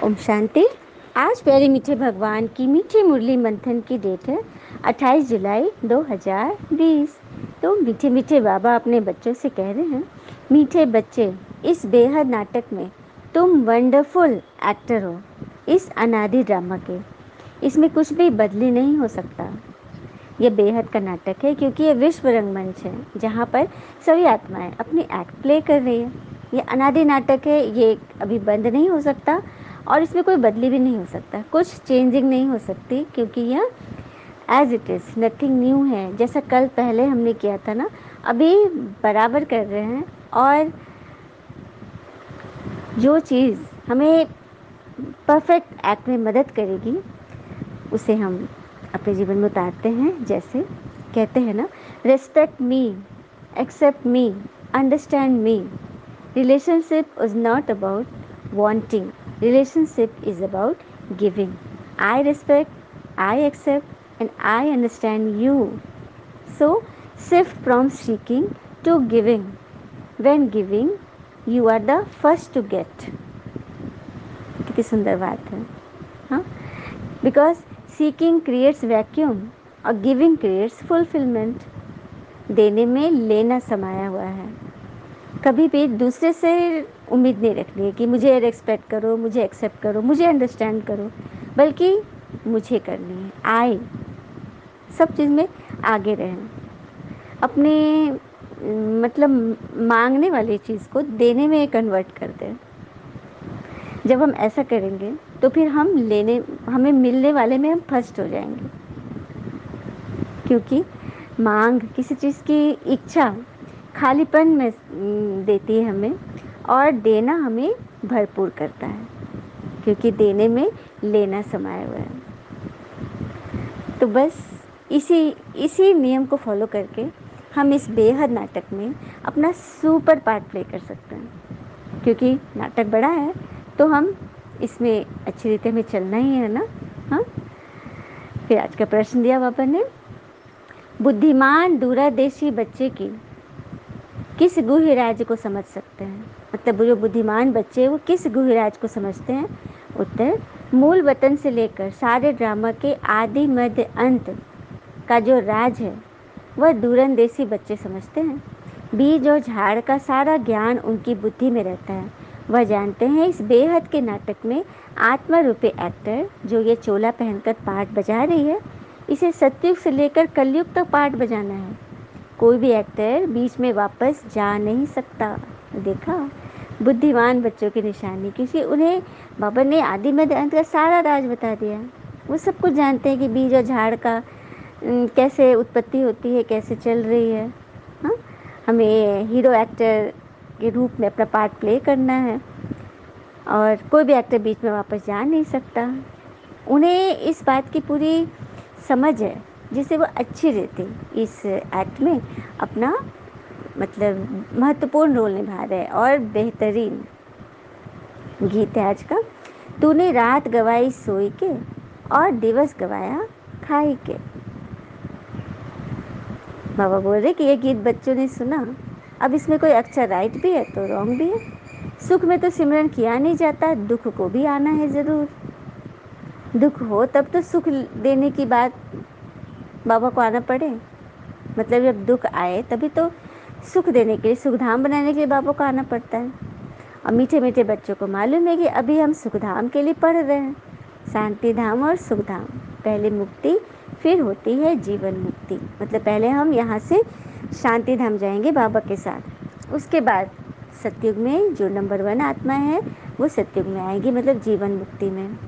ओम शांति। आज प्यारे मीठे भगवान की मीठी मुरली मंथन की डेट है 28 जुलाई 2020। तो मीठे मीठे बाबा अपने बच्चों से कह रहे हैं, मीठे बच्चे, इस बेहद नाटक में तुम वंडरफुल एक्टर हो। इस अनादि ड्रामा के इसमें कुछ भी बदली नहीं हो सकता। यह बेहद का नाटक है क्योंकि यह विश्व रंगमंच है जहाँ पर सभी आत्माएं अपनी एक्ट प्ले कर रही है। ये अनादि नाटक है, ये अभी बंद नहीं हो सकता और इसमें कोई बदली भी नहीं हो सकता, कुछ चेंजिंग नहीं हो सकती क्योंकि यह as it is nothing new है। जैसा कल पहले हमने किया था ना, अभी बराबर कर रहे हैं। और जो चीज़ हमें परफेक्ट एक्ट में मदद करेगी उसे हम अपने जीवन में उतारते हैं। जैसे कहते हैं ना, respect me, except me, understand me. Relationship is not about wanting, relationship is about giving. I respect, I accept and I understand you. So shift from seeking to giving. When giving, you are the first to get. कितनी सुंदर बात है, हाँ। Because seeking creates vacuum और giving creates fulfilment. देने में लेना समाया हुआ है। कभी भी दूसरे से उम्मीद नहीं रखनी है कि मुझे रिस्पेक्ट करो, मुझे एक्सेप्ट करो, मुझे अंडरस्टैंड करो, बल्कि मुझे करनी है। आई सब चीज़ में आगे रहें। अपने मतलब मांगने वाली चीज़ को देने में कन्वर्ट कर दें। जब हम ऐसा करेंगे तो फिर हमें मिलने वाले में हम फर्स्ट हो जाएंगे। क्योंकि मांग किसी चीज़ की इच्छा खालीपन में देती है हमें, और देना हमें भरपूर करता है क्योंकि देने में लेना समाया हुआ है। तो बस इसी इसी नियम को फॉलो करके हम इस बेहद नाटक में अपना सुपर पार्ट प्ले कर सकते हैं। क्योंकि नाटक बड़ा है तो हम इसमें अच्छी रीति में चलना ही है ना, हाँ। फिर आज का प्रश्न दिया बाबा ने, बुद्धिमान दूरदेशी बच्चे की किस गुह्य राज्य को समझ सकते हैं। मतलब जो बुद्धिमान बच्चे वो किस गुह्य राज्य को समझते हैं। उत्तर, मूल वतन से लेकर सारे ड्रामा के आदि मध्य अंत का जो राज है वह दूरंदेशी बच्चे समझते हैं। बीज और झाड़ का सारा ज्ञान उनकी बुद्धि में रहता है। वह जानते हैं इस बेहद के नाटक में आत्मा रूपी एक्टर जो ये चोला पहनकर पार्ट बजा रही है, इसे सतयुग से लेकर कलयुग तक पार्ट बजाना है। कोई भी एक्टर बीच में वापस जा नहीं सकता। देखा, बुद्धिमान बच्चों की निशानी, क्योंकि उन्हें बाबा ने आदि मध्य अंत का सारा राज बता दिया। वो सब कुछ जानते हैं कि बीज और झाड़ का कैसे उत्पत्ति होती है, कैसे चल रही है। हाँ, हमें हीरो एक्टर के रूप में अपना पार्ट प्ले करना है और कोई भी एक्टर बीच में वापस जा नहीं सकता। उन्हें इस बात की पूरी समझ है जिससे वो अच्छी रहती इस एक्ट में अपना मतलब महत्वपूर्ण रोल निभा रहे। और बेहतरीन गीत है आज का, तूने रात गवाई सोई के और दिवस गवाया खाई के। बाबा बोल रहे कि ये गीत बच्चों ने सुना, अब इसमें कोई अक्षर राइट भी है तो रॉन्ग भी है। सुख में तो सिमरन किया नहीं जाता, दुख को भी आना है ज़रूर। दुख हो तब तो सुख देने की बात बाबा को आना पड़े। मतलब जब दुख आए तभी तो सुख देने के लिए, सुखधाम बनाने के लिए बाबा को आना पड़ता है। और मीठे मीठे बच्चों को मालूम है कि अभी हम सुखधाम के लिए पढ़ रहे हैं, शांति धाम और सुखधाम। पहले मुक्ति फिर होती है जीवन मुक्ति। मतलब पहले हम यहाँ से शांति धाम जाएंगे बाबा के साथ, उसके बाद सतयुग में जो नंबर 1 आत्मा है वो सतयुग में आएगी, मतलब जीवन मुक्ति में।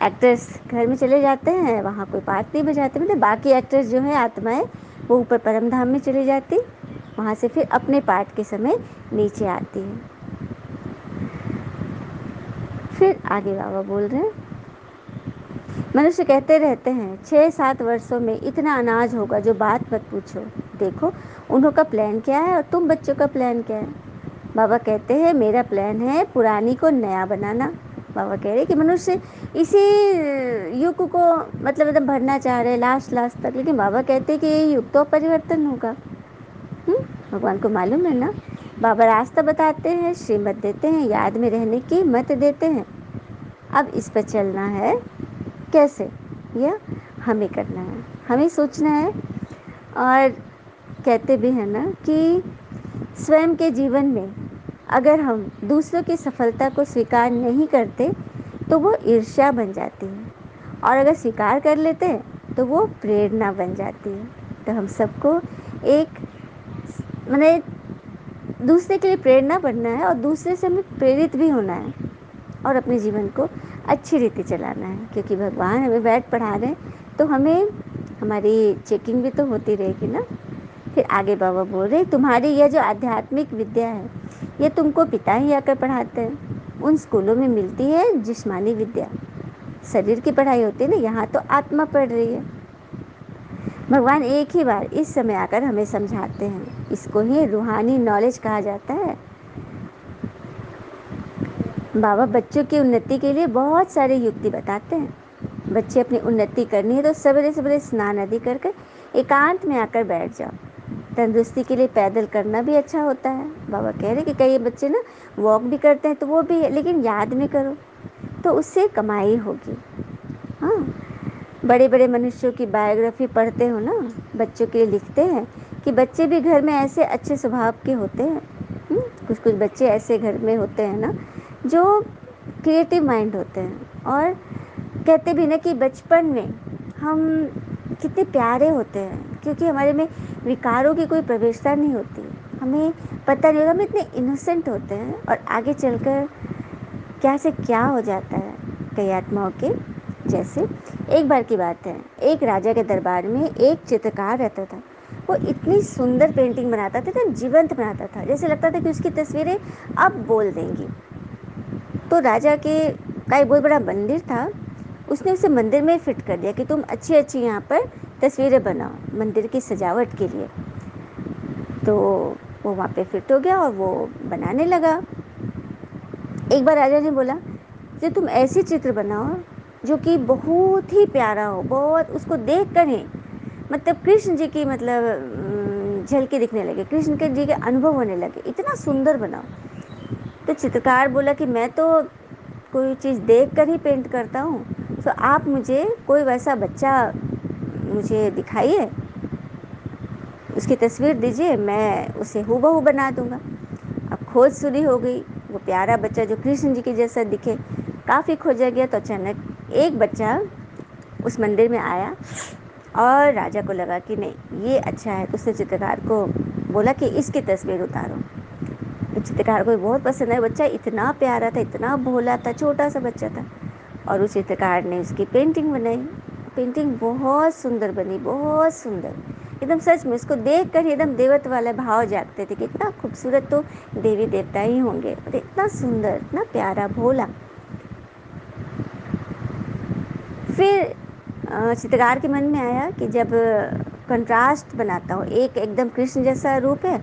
एक्टर्स घर में चले जाते हैं, वहाँ कोई पार्ट नहीं बजाते। मतलब बाकी एक्टर्स जो है आत्माएं वो ऊपर परम धाम में चली जाती, वहाँ से फिर अपने पार्ट के समय नीचे आती है। फिर आगे बाबा बोल रहे हैं, मनुष्य कहते रहते हैं 6-7 वर्षों में इतना अनाज होगा जो बात मत पूछो। देखो उन्हों का प्लान क्या है और तुम बच्चों का प्लान क्या है। बाबा कहते हैं मेरा प्लान है पुरानी को नया बनाना। बाबा कह रहे कि मनुष्य इसी युग को मतलब एकदम भरना चाह रहे लास्ट तक, लेकिन बाबा कहते हैं कि ये युग तो परिवर्तन होगा। भगवान को मालूम है ना, बाबा रास्ता बताते हैं, श्रीमत देते हैं, याद में रहने की मत देते हैं। अब इस पर चलना है कैसे, यह हमें करना है, हमें सोचना है। और कहते भी हैं ना कि स्वयं के जीवन में अगर हम दूसरों की सफलता को स्वीकार नहीं करते तो वो ईर्ष्या बन जाती है, और अगर स्वीकार कर लेते हैं तो वो प्रेरणा बन जाती है। तो हम सबको एक मैंने दूसरे के लिए प्रेरणा बनना है, और दूसरे से हमें प्रेरित भी होना है, और अपने जीवन को अच्छी रीति चलाना है। क्योंकि भगवान हमें वेद पढ़ा रहे हैं तो हमें हमारी चेकिंग भी तो होती रहेगी ना। फिर आगे बाबा बोल रहे, तुम्हारी यह जो आध्यात्मिक विद्या है ये तुमको पिता ही आकर पढ़ाते हैं। उन स्कूलों में मिलती है जिस्मानी विद्या, शरीर की पढ़ाई होती है ना, यहाँ तो आत्मा पढ़ रही है। भगवान एक ही बार इस समय आकर हमें समझाते हैं, इसको ही रूहानी नॉलेज कहा जाता है। बाबा बच्चों की उन्नति के लिए बहुत सारे युक्ति बताते हैं। बच्चे अपनी उन्नति करनी है तो सवेरे सवेरे स्नान आदि कर कर एकांत में आकर बैठ जाओ। तंदुरुस्ती के लिए पैदल करना भी अच्छा होता है। बाबा कह रहे कि कई बच्चे ना वॉक भी करते हैं तो वो भी है, लेकिन याद में करो तो उससे कमाई होगी। हाँ, बड़े बड़े मनुष्यों की बायोग्राफी पढ़ते हो ना, बच्चों के लिए लिखते हैं कि बच्चे भी घर में ऐसे अच्छे स्वभाव के होते हैं। कुछ कुछ बच्चे ऐसे घर में होते हैं ना जो क्रिएटिव माइंड होते हैं। और कहते भी ना कि बचपन में हम कितने प्यारे होते हैं, क्योंकि हमारे में विकारों की कोई प्रवेशता नहीं होती, हमें पता नहीं होता, हम इतने इनोसेंट होते हैं। और आगे चलकर क्या से क्या हो जाता है कई आत्माओं के। जैसे एक बार की बात है, एक राजा के दरबार में एक चित्रकार रहता था। वो इतनी सुंदर पेंटिंग बनाता था, इतना जीवंत बनाता था, जैसे लगता था कि उसकी तस्वीरें अब बोल देंगी। तो राजा के का एक बहुत बड़ा मंदिर था, उसने उसे मंदिर में फिट कर दिया कि तुम अच्छी अच्छी यहाँ पर तस्वीरें बनाओ मंदिर की सजावट के लिए। तो वो वहाँ पे फिट हो गया और वो बनाने लगा। एक बार राजा ने बोला कि तुम ऐसी चित्र बनाओ जो कि बहुत ही प्यारा हो, बहुत उसको देख कर ही मतलब कृष्ण जी की मतलब झलकी दिखने लगे, कृष्ण के जी के अनुभव होने लगे, इतना सुंदर बनाओ। तो चित्रकार बोला कि मैं तो कोई चीज़ देख कर ही पेंट करता हूँ, तो आप मुझे कोई वैसा बच्चा मुझे दिखाइए, उसकी तस्वीर दीजिए, मैं उसे हूबहू बना दूंगा। अब खोज शुरू हो गई, वो प्यारा बच्चा जो कृष्ण जी के जैसा दिखे, काफ़ी खोजा गया। तो अचानक एक बच्चा उस मंदिर में आया और राजा को लगा कि नहीं ये अच्छा है, तो उसने चित्रकार को बोला कि इसकी तस्वीर उतारो। तो चित्रकार को बहुत पसंद आया, बच्चा इतना प्यारा था, इतना भोला था, छोटा सा बच्चा था। और उस चित्रकार ने उसकी पेंटिंग बनाई। पेंटिंग बहुत सुंदर बनी, बहुत सुंदर, एकदम सच में उसको देख कर एकदम देवत्व वाले भाव जागते थे कि इतना खूबसूरत तो देवी देवता ही होंगे, और इतना सुंदर, इतना प्यारा, भोला। फिर चित्रकार के मन में आया कि जब कंट्रास्ट बनाता हो, एक एकदम कृष्ण जैसा रूप है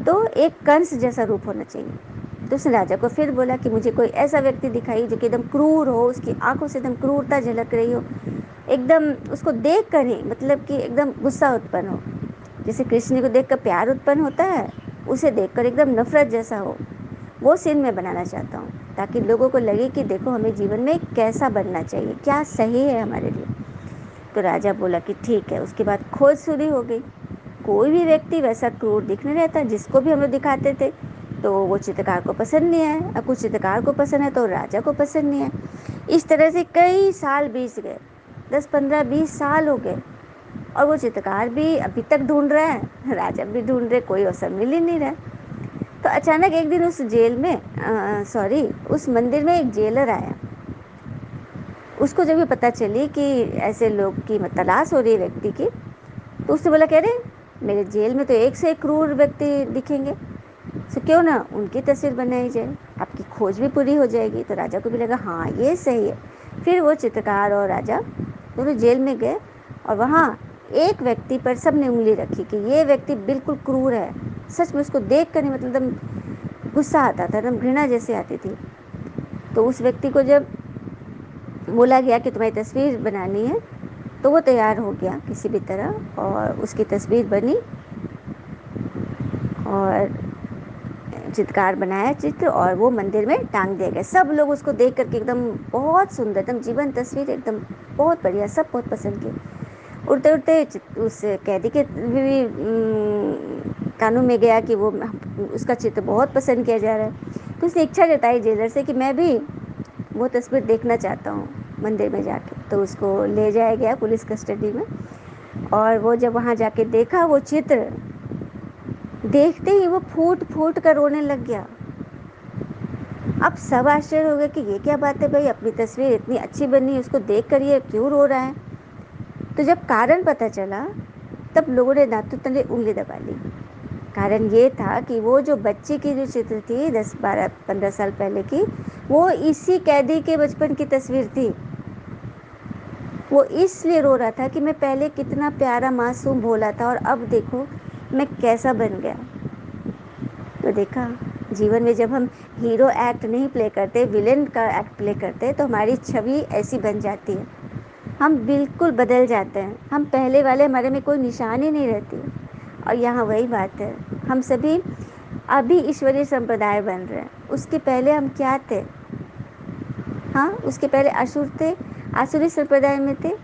तो एक कंस जैसा रूप होना चाहिए। तो उसने राजा को फिर बोला कि मुझे कोई ऐसा व्यक्ति दिखाइए जो कि एकदम क्रूर हो, उसकी आंखों से एकदम क्रूरता झलक रही हो, एकदम उसको देख कर ही मतलब कि एकदम गुस्सा उत्पन्न हो। जैसे कृष्ण को देख कर प्यार उत्पन्न होता है, उसे देख कर एकदम नफरत जैसा हो, वो सीन मैं बनाना चाहता हूँ, ताकि लोगों को लगे कि देखो हमें जीवन में कैसा बनना चाहिए, क्या सही है हमारे लिए। तो राजा बोला कि ठीक है। उसके बाद खोज शुरू हो गई, कोई भी व्यक्ति वैसा क्रूर दिख नहीं रहता, जिसको भी हम लोग दिखाते थे तो वो चित्रकार को पसंद नहीं आया, और कुछ चित्रकार को पसंद है तो राजा को पसंद नहीं आया। इस तरह से कई साल बीत गए, 10 15 20 साल हो गए, और वो चित्रकार भी अभी तक ढूंढ रहा है, राजा भी ढूंढ रहे, कोई अवसर मिल ही नहीं रहा। तो अचानक एक दिन उस जेल में सॉरी उस मंदिर में एक जेलर आया। उसको जब ये पता चली कि ऐसे लोग की तलाश हो रही है व्यक्ति की, तो उसने बोला, कह रहे मेरे जेल में तो एक से एक क्रूर व्यक्ति दिखेंगे, तो क्यों ना उनकी तस्वीर बनाई जाए, आपकी खोज भी पूरी हो जाएगी। तो राजा को भी लगा हाँ ये सही है। फिर वो चित्रकार और राजा दोनों जेल में गए, और वहाँ एक व्यक्ति पर सबने उंगली रखी कि ये व्यक्ति बिल्कुल क्रूर है। सच में उसको देख कर नहीं मतलब एकदम गुस्सा आता था, एकदम घृणा जैसे आती थी। तो उस व्यक्ति को जब बोला गया कि तुम्हारी तस्वीर बनानी है, तो वो तैयार हो गया किसी भी तरह, और उसकी तस्वीर बनी। और चित्रकार बनाया चित्र और वो मंदिर में टांग दिया गया। सब लोग उसको देख करके एकदम बहुत सुंदर, एकदम जीवन तस्वीर, एकदम बहुत बढ़िया, सब बहुत पसंद की। उड़ते उड़ते उस कैदी के भी कानों में गया कि वो उसका चित्र बहुत पसंद किया जा रहा है। तो उसने इच्छा जताई जेलर से कि मैं भी वो तस्वीर देखना चाहता हूँ मंदिर में जाके। तो उसको ले जाया गया पुलिस कस्टडी में, और वो जब वहाँ जाके देखा वो चित्र, देखते ही वो फूट फूट कर रोने लग गया। अब सब आश्चर्य हो गए कि ये क्या बात है भाई, अपनी तस्वीर इतनी अच्छी बनी, उसको देख कर ये क्यों रो रहा है। तो जब कारण पता चला तब लोगों ने दांतों तले उंगली दबा ली। कारण ये था कि वो जो बच्चे की जो चित्र थी 10-12-15 साल पहले की, वो इसी कैदी के बचपन की तस्वीर थी। वो इसलिए रो रहा था कि मैं पहले कितना प्यारा मासूम भोला था और अब देखो मैं कैसा बन गया। तो देखा, जीवन में जब हम हीरो एक्ट नहीं प्ले करते, विलेन का एक्ट प्ले करते, तो हमारी छवि ऐसी बन जाती है, हम बिल्कुल बदल जाते हैं, हम पहले वाले हमारे में कोई निशानी नहीं रहती। और यहाँ वही बात है, हम सभी अभी ईश्वरीय संप्रदाय बन रहे हैं। उसके पहले हम क्या थे? हाँ, उसके पहले असुर थे, आसुरी संप्रदाय में थे,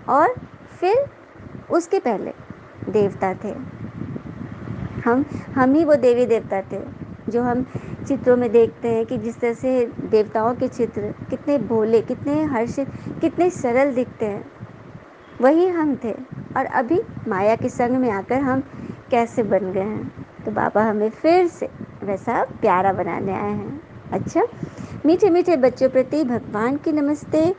और फिर उसके पहले देवता थे। हम ही वो देवी देवता थे जो हम चित्रों में देखते हैं कि जिस तरह से देवताओं के चित्र कितने भोले, कितने हर्षित, कितने सरल दिखते हैं, वही हम थे। और अभी माया के संग में आकर हम कैसे बन गए हैं। तो बाबा हमें फिर से वैसा प्यारा बनाने आए हैं। अच्छा, मीठे मीठे बच्चों प्रति भगवान की नमस्ते।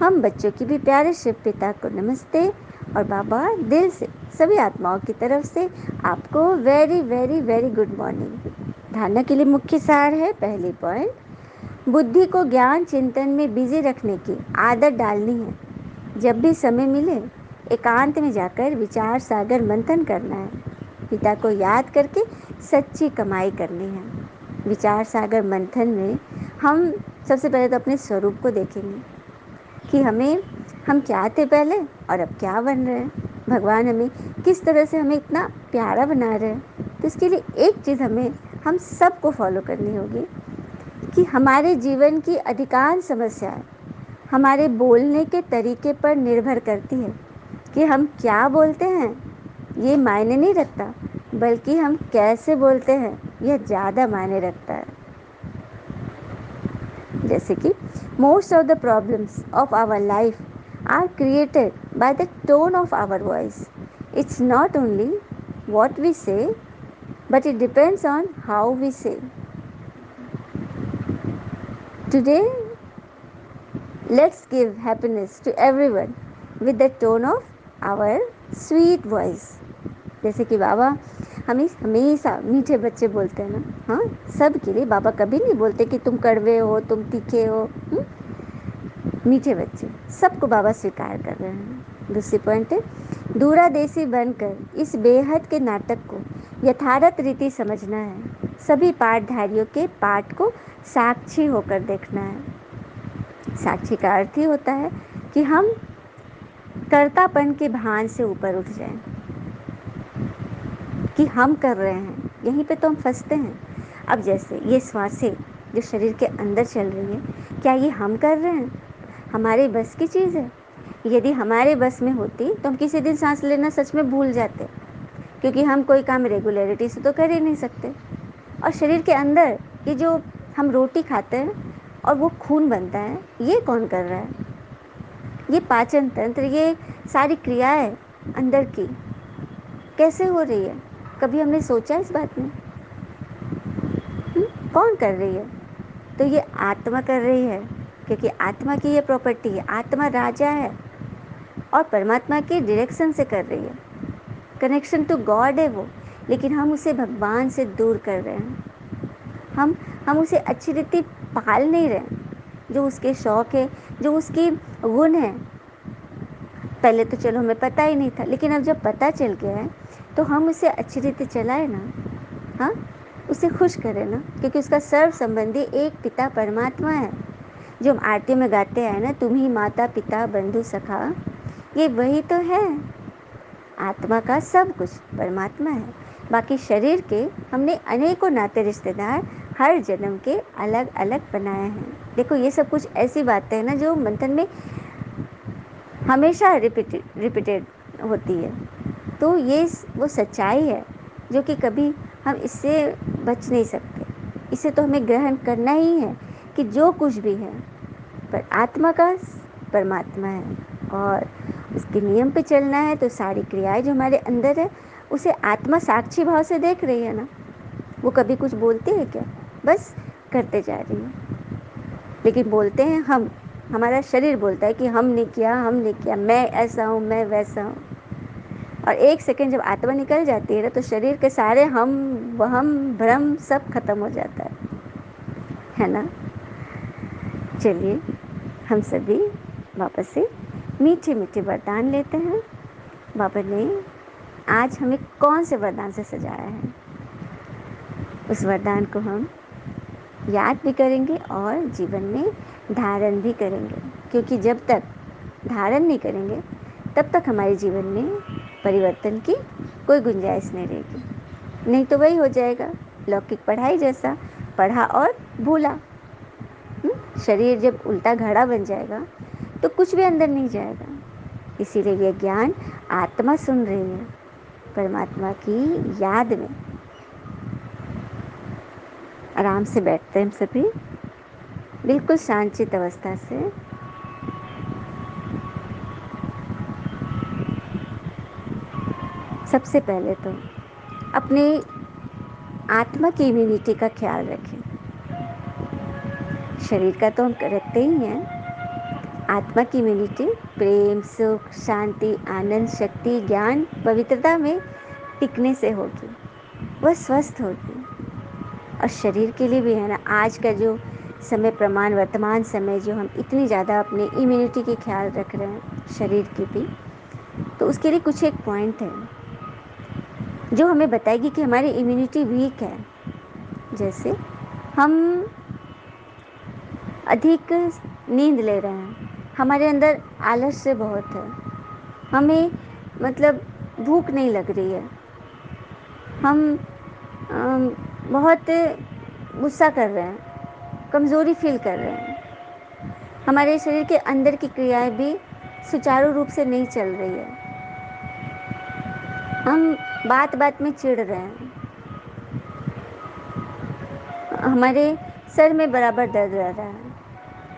हम बच्चों की भी प्यारे शिव पिता को नमस्ते। और बाबा दिल से सभी आत्माओं की तरफ से आपको very very very good morning. धारणा के लिए मुख्य सार है, पहली पॉइंट, बुद्धि को ज्ञान चिंतन में बिजी रखने की आदत डालनी है। जब भी समय मिले एकांत में जाकर विचार सागर मंथन करना है। पिता को याद करके सच्ची कमाई करनी है। विचार सागर मंथन में हम सबसे पहले तो अपने स्वरूप को देखेंगे कि हम क्या थे पहले और अब क्या बन रहे हैं। भगवान हमें किस तरह से हमें इतना प्यारा बना रहे हैं। तो इसके लिए एक चीज़ हम सबको फॉलो करनी होगी कि हमारे जीवन की अधिकांश समस्याएं हमारे बोलने के तरीके पर निर्भर करती है। कि हम क्या बोलते हैं ये मायने नहीं रखता, बल्कि हम कैसे बोलते हैं यह ज़्यादा मायने रखता है। जैसे कि most of the problems of our life are created by the tone of our voice. It's not only what we say, but it depends on how we say. Today, let's give happiness to everyone with the tone of our sweet voice. जैसे कि बाबा हमें हमेशा मीठे बच्चे बोलते हैं ना, हाँ, सब के लिए बाबा कभी नहीं बोलते कि तुम कड़वे हो, तुम तीखे हो। मीठे बच्चे सबको बाबा स्वीकार कर रहे हैं। दूसरी पॉइंट है, दूरादेशी बनकर इस बेहद के नाटक को यथार्थ रीति समझना है। सभी पाठधारियों के पाठ को साक्षी होकर देखना है। साक्षी का अर्थ ही होता है कि हम कर्तापन के भान से ऊपर उठ जाएं कि हम कर रहे हैं। यहीं पे तो हम फंसते हैं। अब जैसे ये श्वासें जो शरीर के अंदर चल रही है, क्या ये हम कर रहे हैं? हमारे बस की चीज़ है? यदि हमारे बस में होती तो हम किसी दिन सांस लेना सच में भूल जाते, क्योंकि हम कोई काम रेगुलरिटी से तो कर ही नहीं सकते। और शरीर के अंदर ये जो हम रोटी खाते हैं और वो खून बनता है, ये कौन कर रहा है? ये पाचन तंत्र, ये सारी क्रियाएं अंदर की कैसे हो रही है? कभी हमने सोचा इस बात में? कौन कर रही है? तो ये आत्मा कर रही है, क्योंकि आत्मा की ये प्रॉपर्टी है। आत्मा राजा है और परमात्मा के डायरेक्शन से कर रही है। कनेक्शन टू गॉड है वो, लेकिन हम उसे भगवान से दूर कर रहे हैं। हम उसे अच्छी रीति पाल नहीं रहे। जो उसके शौक है, जो उसकी गुण है, पहले तो चलो हमें पता ही नहीं था, लेकिन अब जब पता चल गया है तो हम उसे अच्छी रीति चलाए ना। हाँ, उसे खुश करें ना, क्योंकि उसका सर्व संबंधी एक पिता परमात्मा है। जो हम आरती में गाते हैं ना, तुम ही माता पिता बंधु सखा, ये वही तो है। आत्मा का सब कुछ परमात्मा है। बाकी शरीर के हमने अनेकों नाते रिश्तेदार हर जन्म के अलग अलग बनाए हैं। देखो ये सब कुछ ऐसी बातें हैं ना जो मंथन में हमेशा रिपीटेड होती है। तो ये वो सच्चाई है जो कि कभी हम इससे बच नहीं सकते। इसे तो हमें ग्रहण करना ही है कि जो कुछ भी है पर आत्मा का परमात्मा है और उसके नियम पे चलना है। तो सारी क्रियाएं जो हमारे अंदर है उसे आत्मा साक्षी भाव से देख रही है ना। वो कभी कुछ बोलती है क्या? बस करते जा रही है। लेकिन बोलते हैं हम, हमारा शरीर बोलता है कि हमने किया, मैं ऐसा हूँ, मैं वैसा हूँ। और एक सेकंड जब आत्मा निकल जाती है ना तो शरीर के सारे हम वहम भ्रम सब खत्म हो जाता है ना। चलिए हम सभी वापस से मीठे मीठे वरदान लेते हैं। बाबा ने आज हमें कौन से वरदान से सजाया है, उस वरदान को हम याद भी करेंगे और जीवन में धारण भी करेंगे। क्योंकि जब तक धारण नहीं करेंगे तब तक हमारे जीवन में परिवर्तन की कोई गुंजाइश नहीं रहेगी। नहीं तो वही हो जाएगा लौकिक पढ़ाई जैसा, पढ़ा और भूला। शरीर जब उल्टा घड़ा बन जाएगा तो कुछ भी अंदर नहीं जाएगा। इसीलिए यह ज्ञान आत्मा सुन रही है परमात्मा की याद में। आराम से बैठते हैं हम सभी, बिल्कुल शांतचित्त अवस्था से। सबसे पहले तो अपने आत्मा की इम्यूनिटी का ख्याल रखें। शरीर का तो हम रखते ही हैं, आत्मा की इम्यूनिटी प्रेम, सुख, शांति, आनंद, शक्ति, ज्ञान, पवित्रता में टिकने से होगी, वह स्वस्थ होगी। और शरीर के लिए भी है ना, आज का जो समय प्रमाण, वर्तमान समय जो हम इतनी ज़्यादा अपने इम्यूनिटी की ख्याल रख रहे हैं शरीर की भी, तो उसके लिए कुछ एक पॉइंट है जो हमें बताएगी कि हमारी इम्यूनिटी वीक है। जैसे हम अधिक नींद ले रहे हैं, हमारे अंदर आलस्य बहुत है, हमें मतलब भूख नहीं लग रही है, हम बहुत गुस्सा कर रहे हैं, कमज़ोरी फील कर रहे हैं, हमारे शरीर के अंदर की क्रियाएं भी सुचारू रूप से नहीं चल रही है, हम बात बात में चिढ़ रहे हैं, हमारे सर में बराबर दर्द रह रहा है,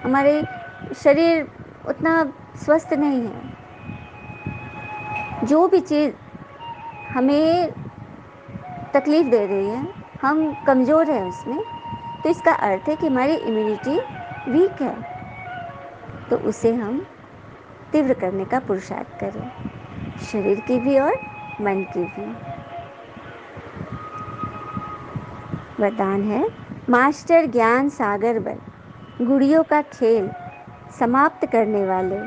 हमारे शरीर उतना स्वस्थ नहीं है। जो भी चीज़ हमें तकलीफ़ दे रही है, हम कमज़ोर हैं उसमें, तो इसका अर्थ है कि हमारी इम्यूनिटी वीक है। तो उसे हम तीव्र करने का पुरुषार्थ करें, शरीर की भी और मन की भी। वरदान है, मास्टर ज्ञान सागर बन, गुड़ियों का खेल समाप्त करने वाले,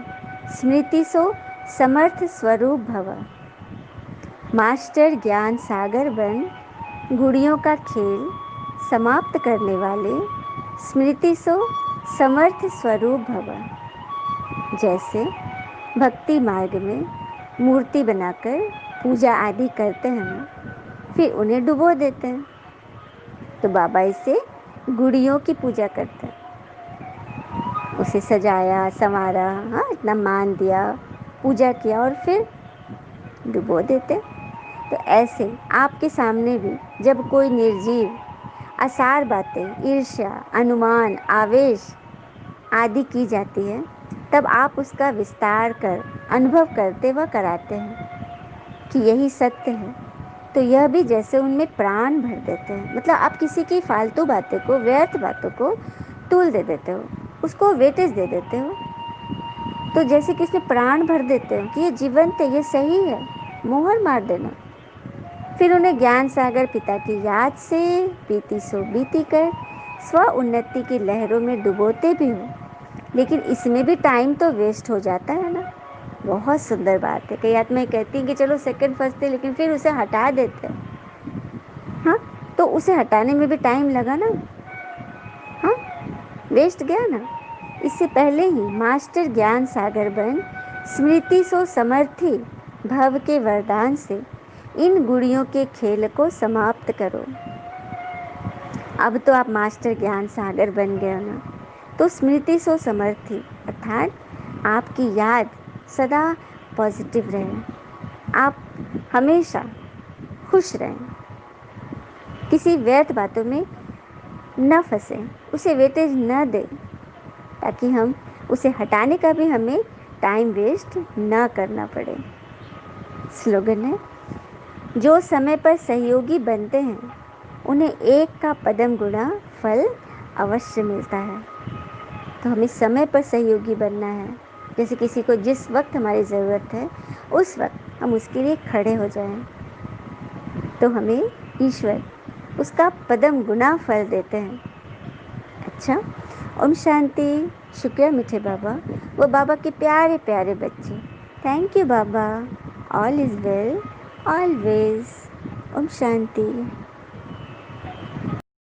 स्मृति सो समर्थ स्वरूप भव। मास्टर ज्ञान सागर बन, गुड़ियों का खेल समाप्त करने वाले, स्मृति सो समर्थ स्वरूप भव। जैसे भक्ति मार्ग में मूर्ति बनाकर पूजा आदि करते हैं ना, फिर उन्हें डुबो देते हैं, तो बाबा इसे गुड़ियों की पूजा करते हैं। उसे सजाया संवारा, हाँ इतना मान दिया, पूजा किया और फिर डुबो देते। तो ऐसे आपके सामने भी जब कोई निर्जीव असार बातें, ईर्ष्या, अनुमान, आवेश आदि की जाती है, तब आप उसका विस्तार कर अनुभव करते व कराते हैं कि यही सत्य है। तो यह भी जैसे उनमें प्राण भर देते हैं। मतलब आप किसी की फालतू बातें को, व्यर्थ बातों को तूल दे देते हो, उसको वेटेज दे देते हो, तो जैसे कि उसमें प्राण भर देते हो कि ये जीवंत है, ये सही है, मोहर मार देना। फिर उन्हें ज्ञान सागर पिता की याद से बीती सो बीती कर स्व उन्नति की लहरों में डुबोते भी हो, लेकिन इसमें भी टाइम तो वेस्ट हो जाता है ना। बहुत सुंदर बात है। कई आत्माएं कहती हैं कि चलो सेकंड फर्स्ट थे, लेकिन फिर उसे हटा देते हैं। हाँ, तो उसे हटाने में भी टाइम लगा ना, हाँ वेस्ट गया ना। इससे पहले ही मास्टर ज्ञान सागर बन, स्मृति सो समर्थी भव के वरदान से इन गुड़ियों के खेल को समाप्त करो। अब तो आप मास्टर ज्ञान सागर बन गए हो ना, तो स्मृति सो समर्थी, अर्थात आपकी याद सदा पॉजिटिव रहे, आप हमेशा खुश रहें, किसी व्यर्थ बातों में न फंसे, उसे वेटेज न दें, ताकि हम उसे हटाने का भी हमें टाइम वेस्ट न करना पड़े। स्लोगन है, जो समय पर सहयोगी बनते हैं उन्हें एक का पदम गुना फल अवश्य मिलता है। तो हमें समय पर सहयोगी बनना है, जैसे किसी को जिस वक्त हमारी ज़रूरत है उस वक्त हम उसके लिए खड़े हो जाएं, तो हमें ईश्वर उसका पदम गुना फल देते हैं। अच्छा, ओम शांति। शुक्रिया मीठे बाबा, वो बाबा के प्यारे प्यारे बच्चे। Thank you Baba. All is well always. ओम शांति।